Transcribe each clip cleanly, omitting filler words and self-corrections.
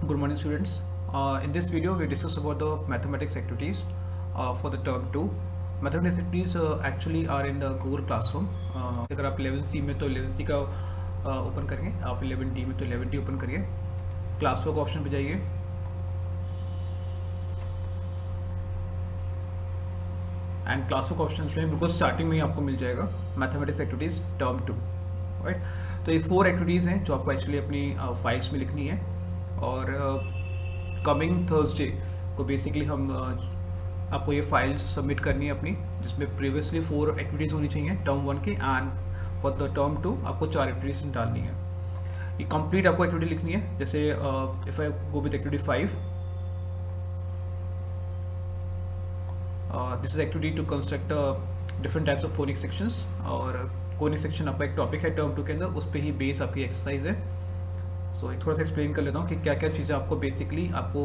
Good morning, students. In this video, we discuss about the mathematics activities for the term 2. Mathematics activities actually are in the Google Classroom. अगर आप 11C में तो 11C का open करेंगे, आप 11D में तो 11D ओपन करिए, क्लास वर्क ऑप्शन पे जाइए, एंड क्लास वर्क ऑप्शन में बिल्कुल स्टार्टिंग में ही आपको मिल जाएगा मैथमेटिक्स एक्टिविटीज़ टर्म 2, राइट। तो ये 4 एक्टिविटीज़ हैं जो आपको एक्चुअली अपनी फाइल्स में लिखनी है, और कमिंग थर्सडे को बेसिकली हम आपको ये फाइल्स सबमिट करनी है अपनी, जिसमें प्रीवियसली 4 एक्टिविटीज़ होनी चाहिए टर्म 1 की, एंड फॉर द टर्म 2 आपको 4 एक्टिविटीज़ डालनी है। ये कंप्लीट आपको एक्टिविटी लिखनी है। जैसे if I go with activity 5, this is activity to construct different types of phonic sections, और कोनिक सेक्शन आपका एक टॉपिक है टर्म 2 के अंदर, उस पर ही बेस आपकी एक्सरसाइज है। सो थोड़ा सा एक्सप्लेन कर लेता हूँ कि क्या क्या चीज़ें आपको बेसिकली आपको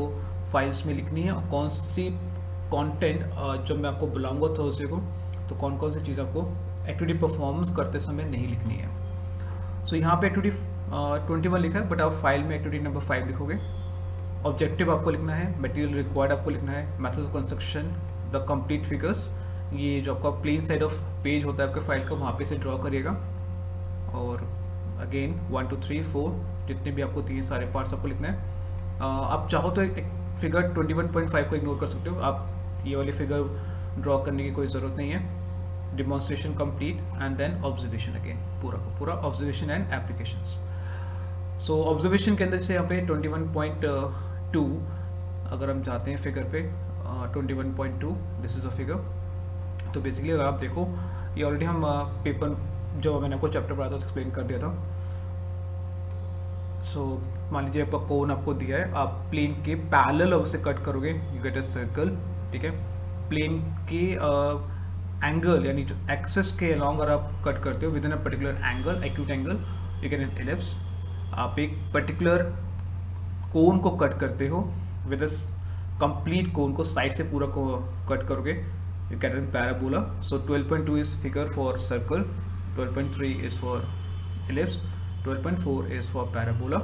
फाइल्स में लिखनी है, और कौन सी कंटेंट जब मैं आपको बुलाऊंगा थर्सडे को, तो कौन कौन सी चीज़ आपको एक्टिविटी परफॉर्मेंस करते समय नहीं लिखनी है। सो यहाँ पे एक्टिविटी 21 लिखा है, बट आप फाइल में एक्टिविटी नंबर 5 लिखोगे। ऑब्जेक्टिव आपको लिखना है, मटेरियल रिक्वायर्ड आपको लिखना है, method of construction, the complete figures, ये जो आपका प्लेन साइड ऑफ पेज होता है आपके फाइल का, वहाँ पे से ड्रॉ करिएगा। और अगेन 1 2 3 4 जितने भी आपको दिए सारे पार्ट्स आपको लिखना है। आप चाहो तो एक फिगर 21.5 को इग्नोर कर सकते हो, आप ये वाली फिगर ड्रॉ करने की कोई ज़रूरत नहीं है। Demonstration complete, and then observation, again पूरा का पूरा observation and applications. So observation के अंदर से यहाँ पे 21.2 अगर हम जाते हैं फिगर पे, 21.2 दिस इज़ अ फिगर। तो बेसिकली अगर आप देखो, ये ऑलरेडी हम पेपर जो मैंने आपको चैप्टर पढ़ा था एक्सप्लेन कर दिया था। सो मान लीजिए आपका कोन आपको दिया है, आप प्लेन के पैरेलल अब से कट करोगे, यू गेट अ सर्कल, ठीक है। प्लेन के एंगल यानी जो एक्सिस के अलॉन्ग अगर आप कट करते हो with in a particular angle, acute angle, you get an ellipse. आप एक पर्टिकुलर कोन को कट करते हो विद अ कंप्लीट कोन को साइड से पूरा को कट करोगे, you get a parabola. So 12.2 is figure for circle, 12.3 is for ellipse, 12.4 is for parabola.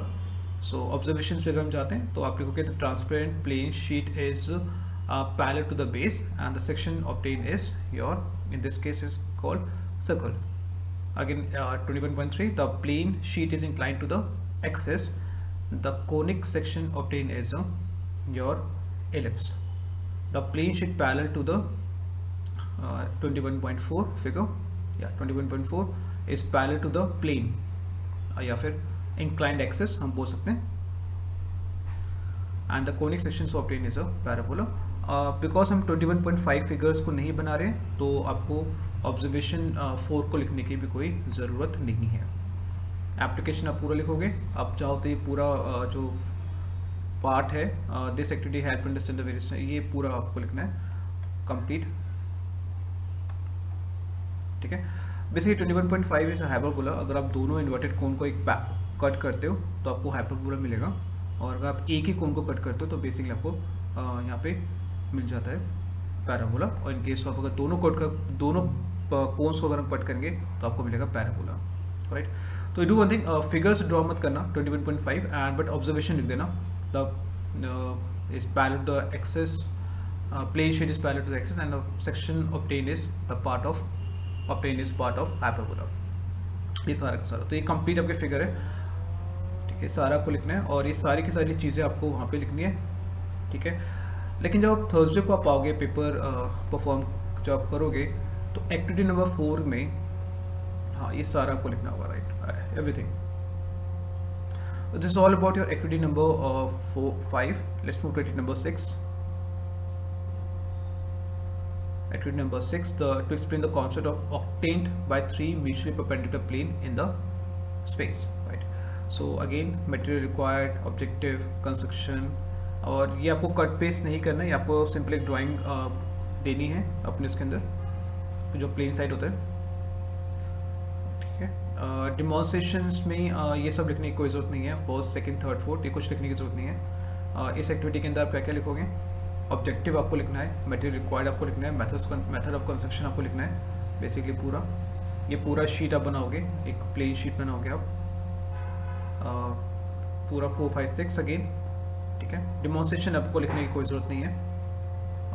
So observations पे अगर हम जाते हैं तो आप लिखोगे the transparent plane sheet is parallel to the base and the section obtained is your, in this case is called circle. Again 21.3, the plane sheet is inclined to the axis, the conic section obtained is your ellipse. The plane sheet parallel to the 21.4 figure, yeah 21.4 is parallel to the plane, या फिर inclined axis हम बोल सकते हैं, and the conic section so obtained is a parabola. Because हम 21.5 figures को नहीं बना रहे, तो आपको ऑब्जर्वेशन 4 को लिखने की भी कोई ज़रूरत नहीं है। एप्लीकेशन आप पूरा लिखोगे, आप चाहो तो ये पूरा जो पार्ट है, this activity help understand the various, ये पूरा आपको लिखना है कंप्लीट, ठीक है। Basically 21.5 is hyperbola. अगर आप दोनों इन्वर्टेड कोन को एक कट करते हो तो आपको हाइपरबोला मिलेगा, और अगर आप एक ही कोन को कट करते हो तो बेसिकली आपको यहाँ पे मिल जाता है पैराबोला। और इन केस ऑफ अगर दोनों कोन्स को अगर हम कट करेंगे तो आपको मिलेगा पैराबोला, राइट। तो do one thing, figures draw मत करना 21.5 एंड बट ऑब्जर्वेशन लिख देना, the is parallel to the axis, plane sheet is parallel to the axis and the section obtained is the part of obtained is part of hyperbola। ये सारा का सारा, तो ये कंप्लीट आपके फिगर है, ठीक है। सारा आपको लिखना है, और ये सारी की सारी चीज़ें आपको वहाँ पे लिखनी है, ठीक है। लेकिन जब आप थर्सडे को आप आओगे, पेपर परफॉर्म जब आप करोगे, तो एक्टिविटी नंबर 4 में हाँ ये सारा आपको लिखना होगा, right, everything. This is all about your activity number 5। Let's move to activity number 6। Activity number 6, to explain the concept of obtained by 3 mutually perpendicular plane in the space, right? So again material required, objective, construction, और ये आपको cut paste नहीं करना है, आपको simple एक drawing देनी है अपने इसके अंदर जो प्लेन साइड होता है, ठीक है। डिमॉन्स्ट्रेशंस में ये सब लिखने की कोई ज़रूरत नहीं है, फर्स्ट सेकंड थर्ड फोर्थ ये कुछ लिखने की ज़रूरत नहीं है। इस एक्टिविटी के अंदर आप क्या क्या लिखोगे, ऑब्जेक्टिव आपको लिखना है, मटेरियल रिक्वायर्ड आपको लिखना है, मेथड ऑफ कंस्ट्रक्शन आपको लिखना है, बेसिकली पूरा ये पूरा शीट आप बनाओगे, एक प्लेन शीट बनाओगे आप, पूरा 4 5 6 अगेन ठीक है। डिमॉन्स्ट्रेशन आपको लिखने की कोई ज़रूरत नहीं है।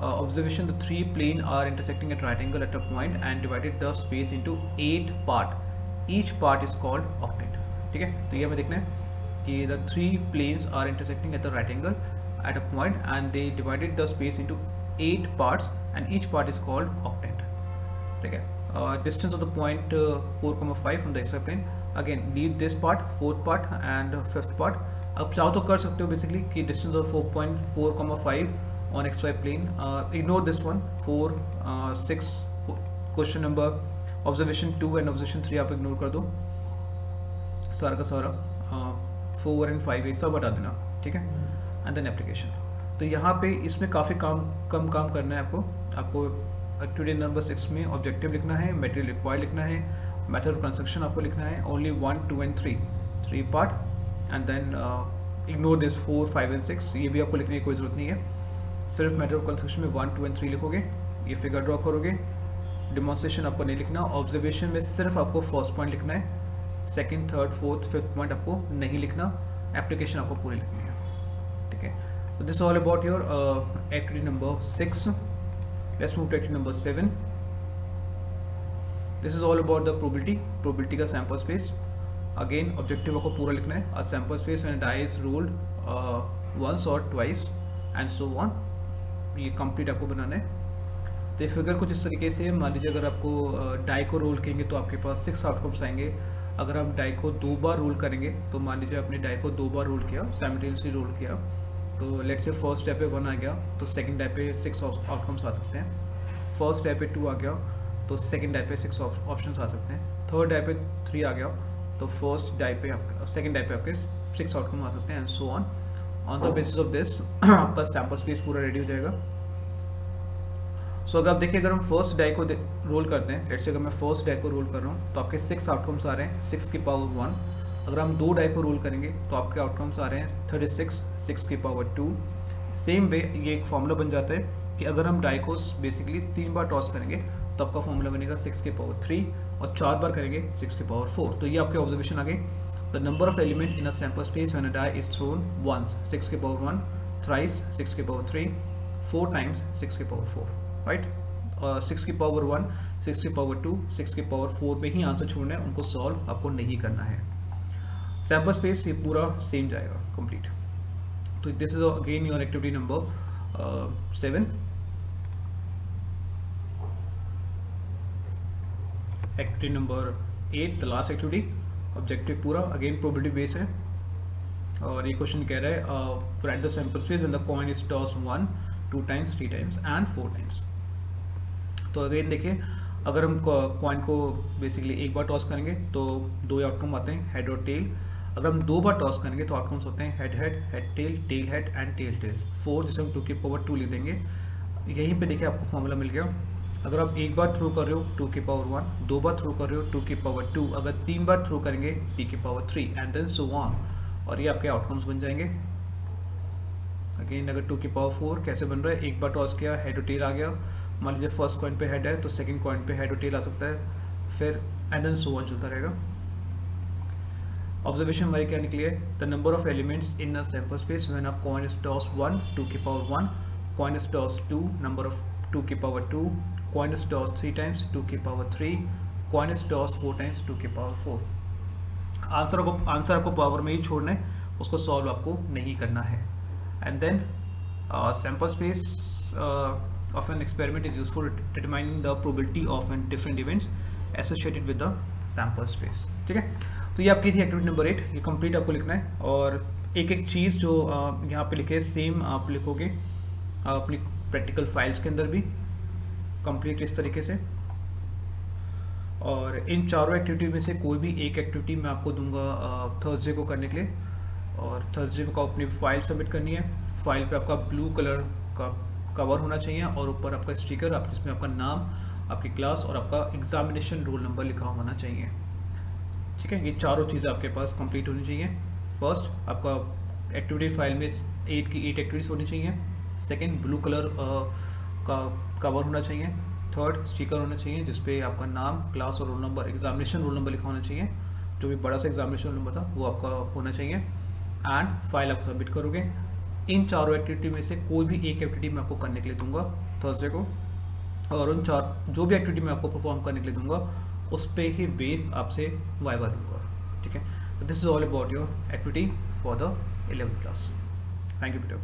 Observation: the three planes are intersecting at right angle at a point and divided the space into 8 part. Each part is called octant. ठीक है, तो ये हमें देखना है कि the three planes are intersecting at the right angle at a point and they divided the space into 8 parts and each part is called octant. ठीक है, distance of the point 4,5 from the xy plane. Again leave this part, fourth part and fifth part. अब चाहो तो कर सकते हो basically कि distance of 4.4,5 on xy plane. Ignore this one. 4, 6 question number, observation 2 and observation 3 आप ignore कर दो सारा का सारा। 4 and 5 ये सब हटा देना, ठीक है। And then application. तो यहाँ पे इसमें काफ़ी कम काम करना है आपको एक्टिविटी नंबर 6 में ऑब्जेक्टिव लिखना है, मटेरियल रिक्वायर्ड लिखना है, मेथड ऑफ कंस्ट्रक्शन आपको लिखना है। Only 1, 2 and 3 part and then ignore this 4, 5 and 6, ये भी आपको लिखने की कोई ज़रूरत नहीं है। सिर्फ मेथड ऑफ कंस्ट्रक्शन में 1, 2 and 3 लिखोगे, ये फिगर ड्रॉ करोगे। डिमॉन्स्ट्रेशन आपको नहीं लिखना। ऑब्जर्वेशन में सिर्फ आपको फर्स्ट पॉइंट लिखना है, second, third, fourth, fifth point आपको नहीं लिखना। एप्लीकेशन आपको पूरी लिखनी है, ठीक है। तो this all about your activity number 6। Let's move to activity number 7। This is all about the probability का सैंपल स्पेस। अगेन ऑब्जेक्टिव आपको पूरा लिखना है। A sample space when die is rolled once और ट्वाइस एंड सो ऑन, ये complete आपको बनाना है। तो ये फिगर कुछ इस तरीके से, मान लीजिए अगर आपको डाई को रोल करेंगे तो आपके पास 6 आउटकम्स आएंगे। अगर हम डाई को 2 बार रोल करेंगे तो मान लीजिए आपने डाई को 2 बार रोल किया, साइमल्टेनियसली रोल किया, तो लेट्स से फर्स्ट डाई पे 1 आ गया तो सेकंड डाई पे 6 आउटकम्स आ सकते हैं। फर्स्ट डाई पे 2 आ गया तो सेकंड डाई पे 6 ऑप्शंस आ सकते हैं। थर्ड डाई पे 3 आ गया तो फर्स्ट डाई पे सेकंड डाई पे आपके 6 आउटकम आ सकते हैं and so on. On the basis of this आपका सैंपल स्पेस पूरा रेडी हो जाएगा। सो अगर आप देखिए, अगर हम फर्स्ट डाई को रोल करते हैं, लेट्स से अगर मैं फर्स्ट डाई को रोल कर रहा हूँ तो आपके 6 आउटकम्स आ रहे हैं 6 की पावर 1। अगर हम 2 डाई को रोल करेंगे तो आपके आउटकम्स आ रहे हैं 36 6 की पावर 2। सेम वे ये एक फॉर्मूला बन जाता है कि अगर हम डाई को बेसिकली 3 बार टॉस करेंगे तो आपका फॉर्मूला बनेगा 6 की पावर 3 और 4 बार करेंगे 6 की पावर 4। तो ये आपके ऑब्जर्वेशन आ गए। The number of element in a sample space when a die is thrown once 6 की power 1, thrice 6 की power 3, 4 times 6 की power 4, right? 6 की power 1, 6 की power 2, 6 की power 4 में ही आंसर छोड़ना है, उनको सॉल्व आपको नहीं करना है। सैम्पल स्पेस ये पूरा सेम जाएगा कंप्लीट। तो this is again your activity number 7। Activity number 8, the last activity. Objective पूरा अगेन प्रोबेबिलिटी बेस है और ये क्वेश्चन कह रहा है find the sample space when the coin is toss 1, 2 times, 3 times and 4 times. तो अगेन देखिए, अगर हम कॉइन को बेसिकली एक बार टॉस करेंगे तो 2 आउटकम आते हैं, हेड और टेल। अगर हम 2 बार टॉस करेंगे तो आउटकम्स होते हैं head head, head tail head and tail tail. 4 जिसे हम 2 की पावर 2 लिख देंगे। यहीं पे देखिए आपको फॉर्मूला मिल गया। अगर आप एक बार थ्रो कर रहे हो 2 की पावर 1, 2 बार थ्रो कर रहे हो 2 की पावर 2, अगर 3 बार थ्रो करेंगे 3 की power 3 and then so on, और ये आपके आउटकम्स बन जाएंगे। अगेन अगर 2 की पावर 4 कैसे बन रहा है, एक बार टॉस किया हेड और टेल आ गया। मान लीजिए फर्स्ट कॉइन पे हेड है तो सेकंड कॉइन पे हेड और टेल आ सकता है, फिर एंड देन सो ऑन चलता रहेगा। ऑब्जर्वेशन हमारी क्या निकली है, the number of elements in a sample space when a coin is toss 1, 2 की power 1, coin is toss 2, number of 2 की power 2, coin is tossed 3 times 2 की power 3, coin is tossed 4 times 2 की पावर 4। आंसर आपको power में ही छोड़ना है, उसको solve आपको नहीं करना है। And then sample space of an experiment is useful determining the probability of an different events associated with the sample space. ठीक है, तो ये आपकी थी एक्टिविटी नंबर 8। ये कंप्लीट आपको लिखना है और एक एक चीज़ जो यहाँ पे लिखे सेम आप लिखोगे अपनी प्रैक्टिकल फाइल्स के अंदर भी कंप्लीट इस तरीके से। और इन चारों एक्टिविटी में से कोई भी एक एक्टिविटी मैं आपको दूंगा थर्सडे को करने के लिए, और थर्सडे को अपनी फाइल सबमिट करनी है। फाइल पे आपका ब्लू कलर का कवर होना चाहिए और ऊपर आपका स्टिकर, आप जिसमें आपका नाम, आपकी क्लास और आपका एग्जामिनेशन रोल नंबर लिखा होना चाहिए। ठीक है, ये चारों चीज़ें आपके पास कंप्लीट होनी चाहिए। फर्स्ट, आपका एक्टिविटी फाइल में 8 की 8 एक्टिविटीज़ होनी चाहिए। सेकेंड, ब्लू कलर का कवर होना चाहिए। थर्ड, स्टिकर होना चाहिए जिसपे आपका नाम, क्लास और roll number, examination roll number लिखा होना चाहिए। जो भी बड़ा सा एग्जामिनेशन रोल नंबर था वो आपका होना चाहिए। एंड फाइल आप सबमिट करोगे इन चारों एक्टिविटी में से कोई भी एक एक्टिविटी मैं आपको करने के लिए दूंगा थर्सडे को, और उन चार जो भी एक्टिविटी मैं आपको परफॉर्म करने के लिए दूंगा उस पर ही बेस आपसे वाइवा लूँगा, ठीक है। This is all about your activity for the 11th class. Thank you बेटा।